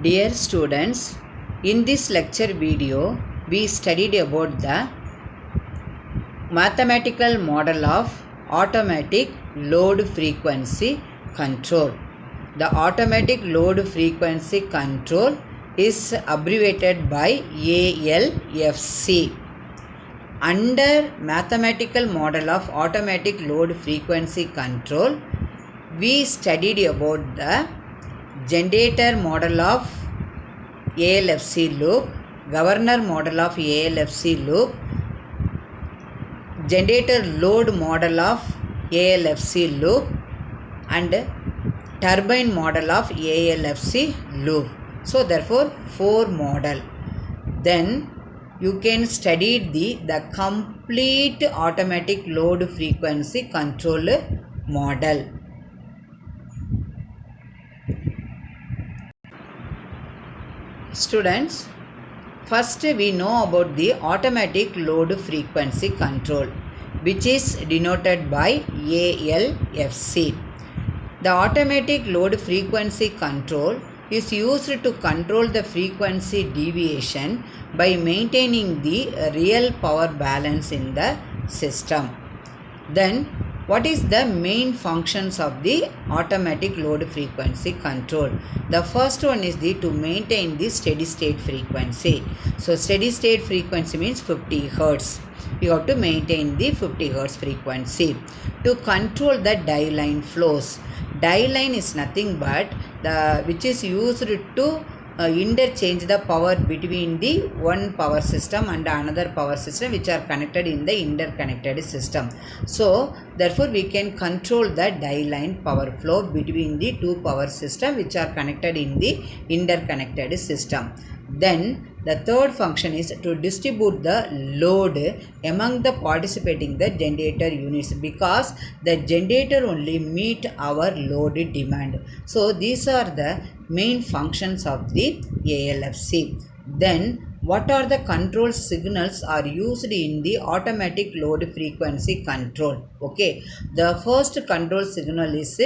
Dear students, in this lecture video, we studied about the mathematical model of automatic load frequency control. The automatic load frequency control is abbreviated by ALFC. Under mathematical model of automatic load frequency control, we studied about the generator model of ALFC loop, governor model of ALFC loop, generator load model of ALFC loop, and turbine model of ALFC loop. So therefore 4 model. Then you can study the complete automatic load frequency control model. Students, first we know about the automatic load frequency control, which is denoted by ALFC. The automatic load frequency control is used to control the frequency deviation by maintaining the real power balance in the system. Then, what is the main functions of the automatic load frequency control? The first one is to maintain the steady state frequency. So steady state frequency means 50 Hz. You have to maintain the 50 Hz frequency. To control the die line flows. Die line is nothing but which is used to interchange the power between the one power system and another power system which are connected in the interconnected system. So therefore we can control the die line power flow between the two power system which are connected in the interconnected system. Then the third function is to distribute the load among the participating the generator units, because the generator only meet our load demand. So these are the main functions of the ALFC. Then what are the control signals are used in the automatic load frequency control? Okay, the first control signal is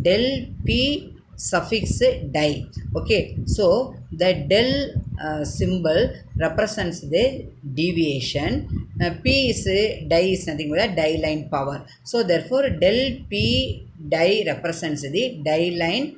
del P suffix die. Okay, so the del symbol represents the deviation. P is die is nothing but die line power. So therefore del P die represents the die line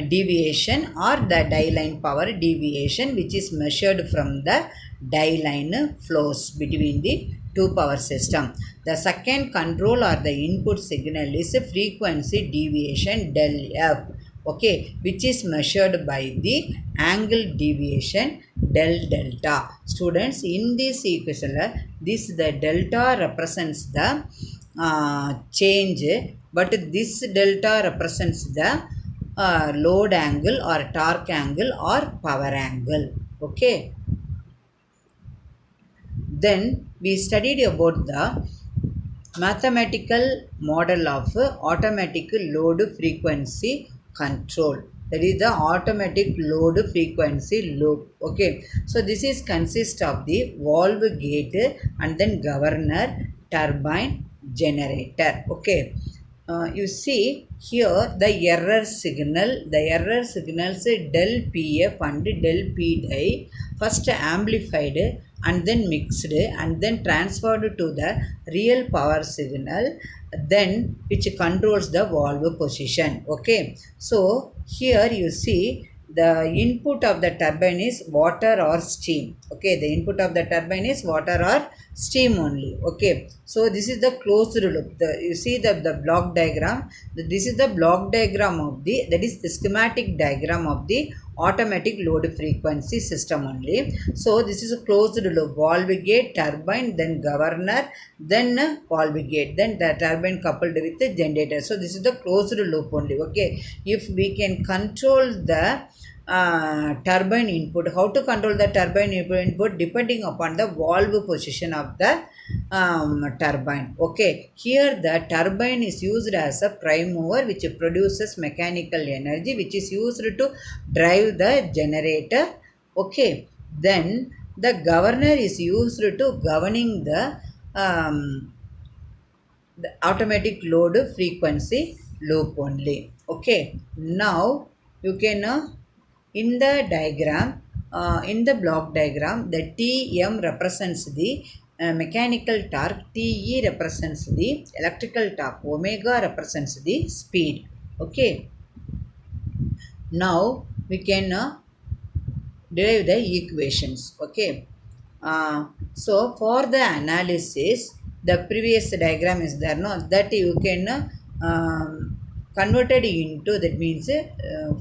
deviation or the die line power deviation, which is measured from the die line flows between the two power system. The second control or the input signal is frequency deviation del F. Okay, which is measured by the angle deviation del delta. Students, in this equation, the delta represents the change, but this delta represents the load angle or torque angle or power angle. Okay. Then we studied about the mathematical model of automatic load frequency control, that is the automatic load frequency loop. Okay, so this is consist of the valve gate and then governor, turbine, generator. Okay, you see here the error signals del PF and del P die first amplified and then mixed and then transferred to the real power signal, then which controls the valve position. Okay, so here you see the input of the turbine is water or steam. Okay, the input of the turbine is water or steam only. Okay, so this is the closed loop. You see the block diagram. This is the block diagram of that is the schematic diagram of the automatic load frequency system only. So this is a closed loop, valve gate, turbine, then governor, then valve gate, then the turbine coupled with the generator. So this is the closed loop only. Okay, if we can control the turbine input, how to control the turbine input? Depending upon the valve position of the turbine. Okay, here the turbine is used as a prime mover which produces mechanical energy which is used to drive the generator. Okay, then the governor is used to governing the automatic load frequency loop only. Okay, now you can in the diagram, in the block diagram, the Tm represents the mechanical torque, Te represents the electrical torque, omega represents the speed. Okay, now we can derive the equations. Okay, so for the analysis, the previous diagram is there, no, that you can converted into, that means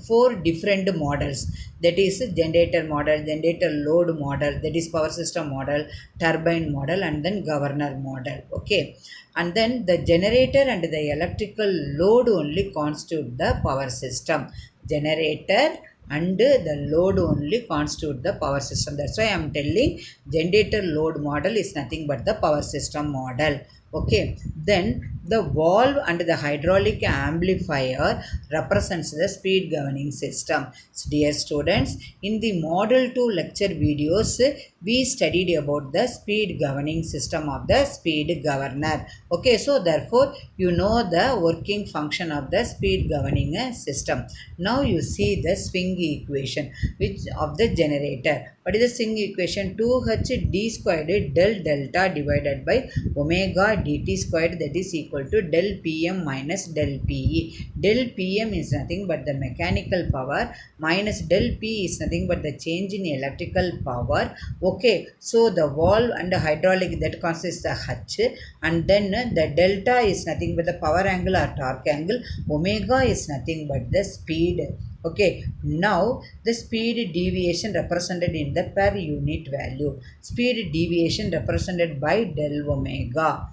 four different models, that is generator model, generator load model, that is power system model, turbine model, and then governor model. Okay, and then the generator and the electrical load only constitute the power system. Generator and the load only constitute the power system. That's why I am telling generator load model is nothing but the power system model. Okay, then the valve and the hydraulic amplifier represents the speed governing system. So dear students, in the model 2 lecture videos, we studied about the speed governing system of the speed governor. Okay, so therefore you know the working function of the speed governing system. Now you see the swing equation which of the generator. What is the swing equation? 2h d squared del delta divided by omega dt squared, that is equal to del pm minus del pe. Del pm is nothing but the mechanical power, minus del p is nothing but the change in electrical power. Okay, so the valve and the hydraulic, that consists the h, and then the delta is nothing but the power angle or torque angle, omega is nothing but the speed. Okay, now the speed deviation represented in the per unit value. Speed deviation represented by del omega.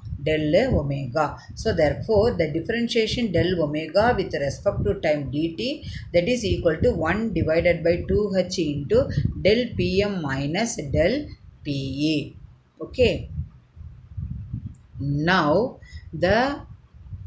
So therefore the differentiation del omega with respect to time dt, that is equal to 1 divided by 2h into del pm minus del pe. Okay, now the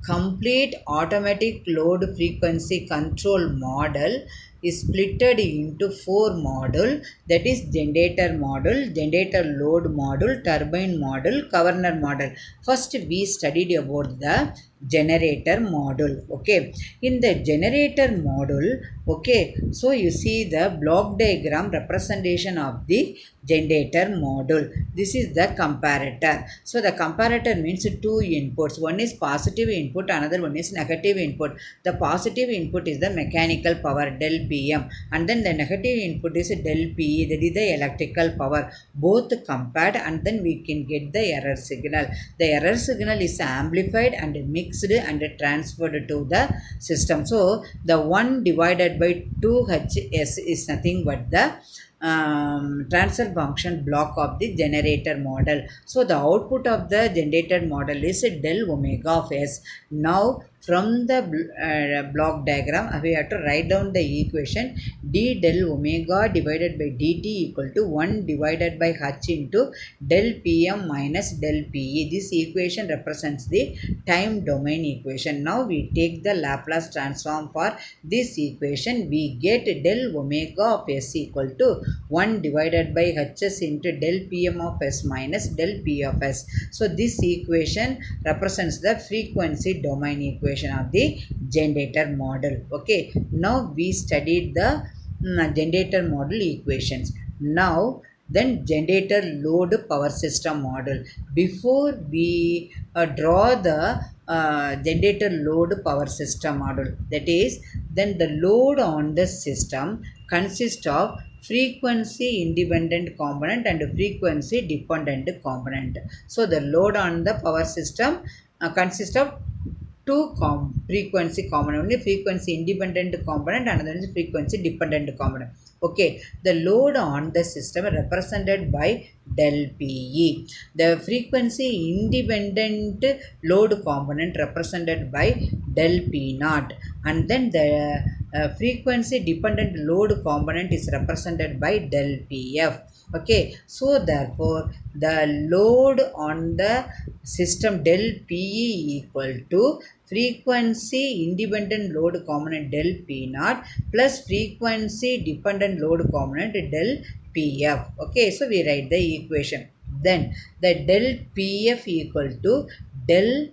complete automatic load frequency control model is splitted into four model, that is generator model, generator load model, turbine model, governor model. First we studied about the generator model. Okay, in the generator model, okay, so you see the block diagram representation of the generator model. This is the comparator. So the comparator means two inputs, one is positive input, another one is negative input. The positive input is the mechanical power del pm, and then the negative input is del pe, that is the electrical power. Both compared, and then we can get the error signal. The error signal is amplified and mixed and transferred to the system. So the 1 divided by 2hs is nothing but the transfer function block of the generator model. So the output of the generator model is del omega of s. Now from the block diagram, we have to write down the equation d del omega divided by dt equal to 1 divided by h into del pm minus del pe. This equation represents the time domain equation. Now we take the Laplace transform for this equation. We get del omega of s equal to 1 divided by hs into del pm of s minus del p of s. So this equation represents the frequency domain equation of the generator model. Okay, now we studied the generator model equations. Now then generator load power system model. Before we draw the generator load power system model, that is, then the load on the system consists of frequency independent component and frequency dependent component. So the load on the power system consists of two frequency component, only frequency independent component, another is frequency dependent component. Okay, the load on the system represented by del pe. The frequency independent load component represented by del p naught, and then the frequency dependent load component is represented by del pf. Okay, so therefore the load on the system del pe equal to frequency independent load component del p naught plus frequency dependent load component del pf. Okay, so we write the equation. Then the del pf equal to del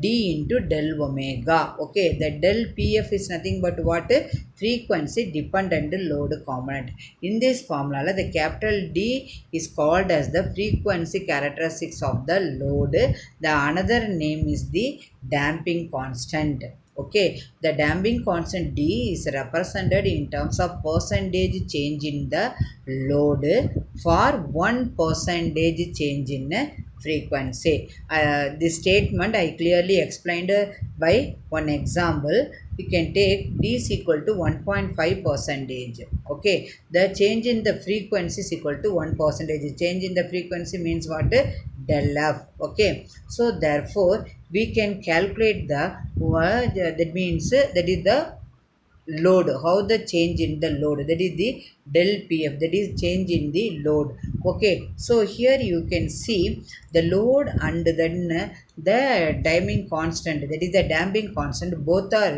d into del omega. Okay, the del pf is nothing but what? Frequency dependent load component. In this formula, the capital D is called as the frequency characteristics of the load. The another name is the damping constant. Okay, the damping constant D is represented in terms of percentage change in the load for 1% change in frequency. This statement I clearly explained by one example. You can take D is equal to 1.5 percentage. Okay, the change in the frequency is equal to 1 percentage. Change in the frequency means what? Del f. Okay, so therefore we can calculate the that means that is the load, how the change in the load, that is the del pf, that is change in the load. Okay, so here you can see the load and then the damping constant, that is the damping constant, both are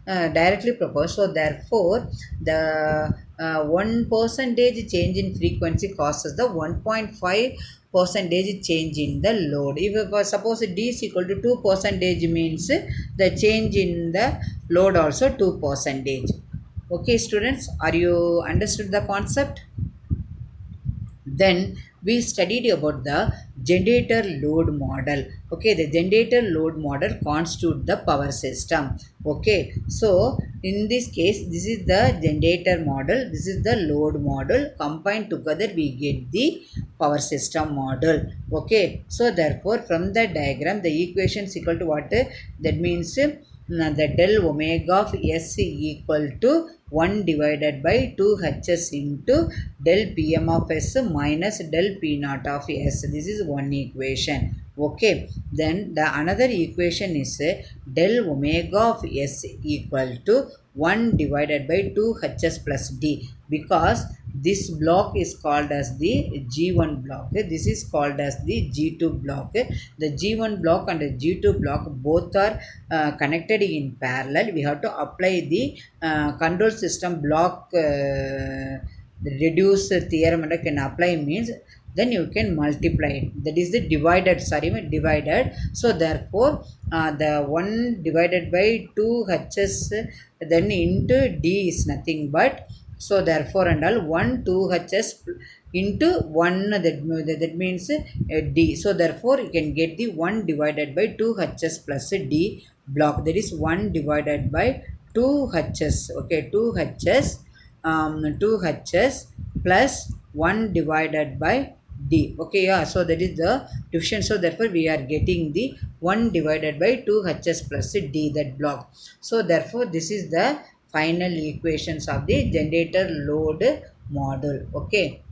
directly proportional. So therefore the 1% change in frequency causes the 1.5 percentage change in the load. If suppose D is equal to 2 percentage means the change in the load also 2 percentage. Okay students, are you understood the concept? Then we studied about the generator load model. Okay, the generator load model constitute the power system. Okay, so in this case this is the generator model, this is the load model, combined together we get the power system model. Okay, so therefore from the diagram the equation is equal to what? That means the del omega of S equal to 1 divided by 2 hs into del pm of S minus del p naught of S. This is one equation. Okay, then the another equation is del omega of S equal to 1 divided by 2 hs plus d, because this block is called as the G1 block, this is called as the G2 block. The G1 block and the G2 block both are connected in parallel. We have to apply the control system block the reduce theorem and can apply means then you can multiply it, that is the divided, divided. So therefore the 1 divided by 2 hs then into d is nothing but, so therefore and all 1 2 hs into 1, that means d. So therefore you can get the 1 divided by 2 hs plus d block, that is 1 divided by 2 hs. Okay, 2 hs 2 hs plus 1 divided by d. Okay, yeah, so that is the division. So therefore we are getting the 1 divided by 2 hs plus d, that block. So therefore this is the final equations of the generator load model. Okay,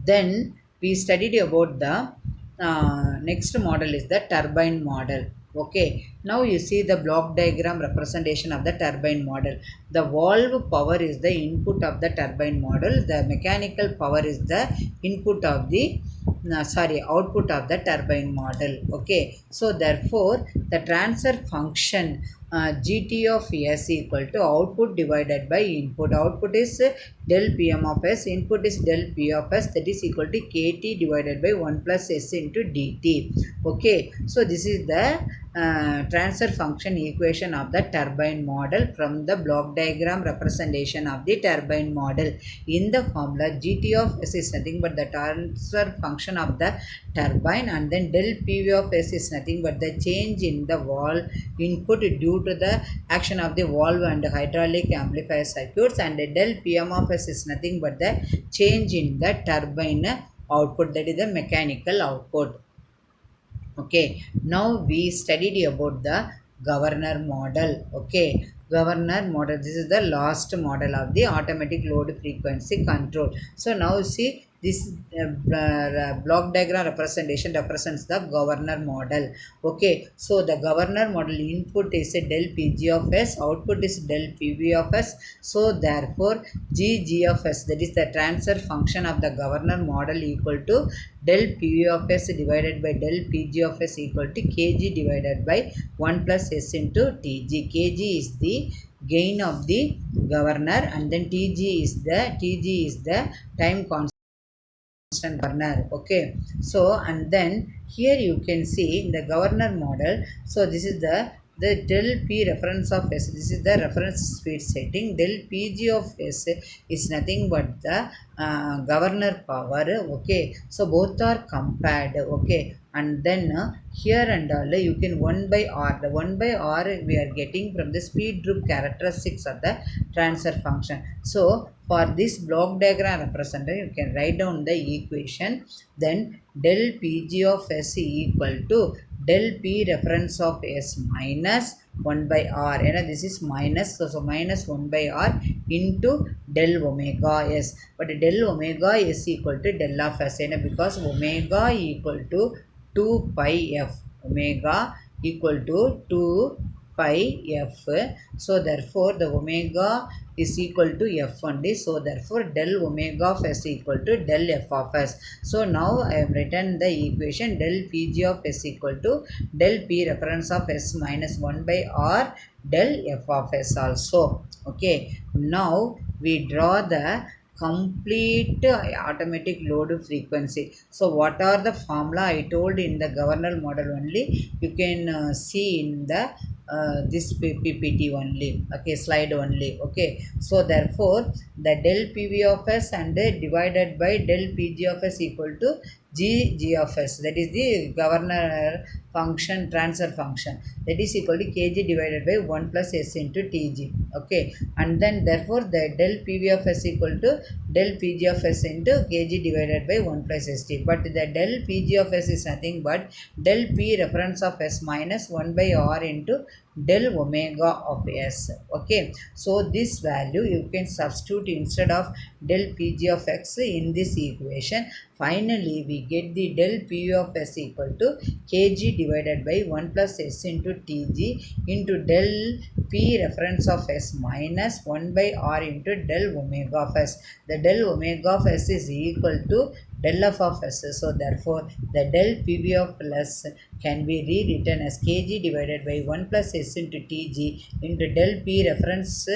then we studied about the next model is the turbine model. Okay, now you see the block diagram representation of the turbine model. The valve power is the input of the turbine model, the mechanical power is the input of the output of the turbine model. Okay, so therefore the transfer function gt of s equal to output divided by input. Output is del pm of s, input is del p of s, that is equal to kt divided by 1 plus s into dt. Okay, so this is the transfer function equation of the turbine model from the block diagram representation of the turbine model. In the formula gt of s is nothing but the transfer function of the turbine, and then del pv of s is nothing but the change in the valve input due to the action of the valve and hydraulic amplifier circuits, and del pm of s is nothing but the change in the turbine output, that is the mechanical output. Okay, now we studied about the governor model. Okay, governor model, this is the last model of the automatic load frequency control. So now see this block diagram representation represents the governor model. Okay, so the governor model input is a del pg of s, output is del pv of s. So therefore gg of s, that is the transfer function of the governor model, equal to del pv of s divided by del pg of s equal to kg divided by 1 plus s into tg. Kg is the gain of the governor, and then tg is the time constant constant governor. Okay, so and then here you can see in the governor model, so this is the del p reference of s, this is the reference speed setting. Del pg of s is nothing but the governor power. Okay, so both are compared. Okay, and then here and all you can 1 by r, the 1 by r we are getting from the speed group characteristics of the transfer function. So for this block diagram representative you can write down the equation. Then del pg of s equal to del p reference of s minus 1 by r, and this is minus, so minus 1 by r into del omega s, but del omega is equal to del of s, and because omega equal to 2 pi f, omega equal to 2 pi f, so therefore the omega is equal to f only, so therefore del omega of s equal to del f of s. So now I have written the equation del pg of s equal to del p reference of s minus 1 by r del f of s also. Okay, now we draw the complete automatic load frequency. So what are the formula I told in the governor model only, you can see in the this ppt only. Okay, slide only. Okay, so therefore the del pv of s and divided by del pg of s equal to g of s, that is the governor function transfer function, that is equal to kg divided by 1 plus s into tg. Okay, and then therefore the del pv of s equal to del pg of s into kg divided by 1 plus st, but the del pg of s is nothing but del p reference of s minus 1 by r into del omega of s. Okay, so this value you can substitute instead of del pg of x in this equation. Finally we get the del pv of s equal to kg divided by 1 plus s into tg into del p reference of s minus 1 by r into del omega of s. The del omega of s is equal to del f of s, so therefore the del pv of plus can be rewritten as kg divided by 1 plus s into tg into del p reference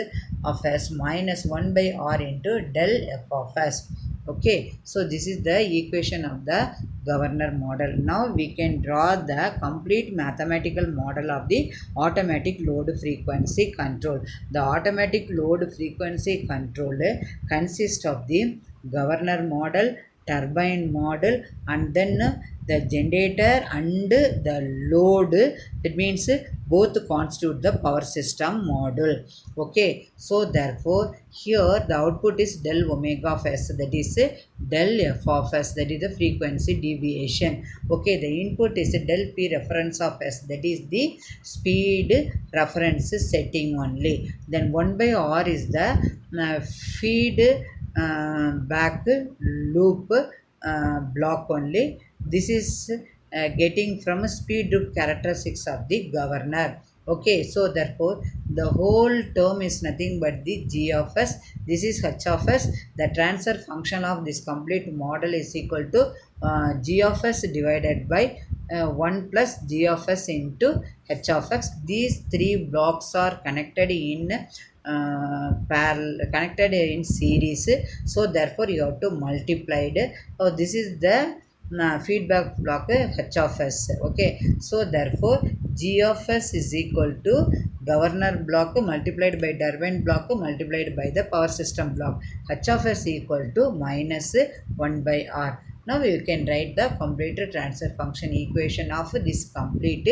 of s minus 1 by r into del f of s. Okay, so this is the equation of the governor model. Now we can draw the complete mathematical model of the automatic load frequency control. The automatic load frequency control consists of the governor model, turbine model, and then the generator and the load, that means both constitute the power system model. Okay, so therefore here the output is del omega of s, that is del f of s, that is the frequency deviation. Okay, the input is del p reference of s, that is the speed reference setting only. Then 1 by r is the feed back loop block only. This is getting from speed loop characteristics of the governor. Okay, so therefore the whole term is nothing but the g of s, this is h of s. The transfer function of this complete model is equal to g of s divided by 1 plus g of s into h of x. These three blocks are connected in connected in series, so therefore you have to multiply it. So this is the feedback block h of s. Okay, so therefore g of s is equal to governor block multiplied by turbine block multiplied by the power system block. H of s equal to minus 1 by r. Now you can write the complete transfer function equation of this complete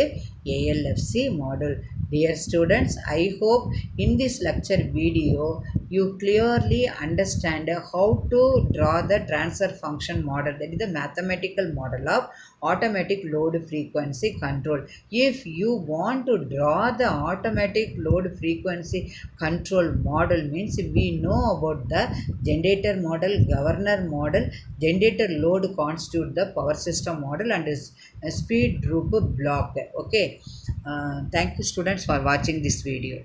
ALFC model. Dear students, I hope in this lecture video you clearly understand how to draw the transfer function model, that is the mathematical model of automatic load frequency control. If you want to draw the automatic load frequency control model, means we know about the generator model, governor model, generator load constitute the power system model, and is a speed group block. Okay, thank you students for watching this video.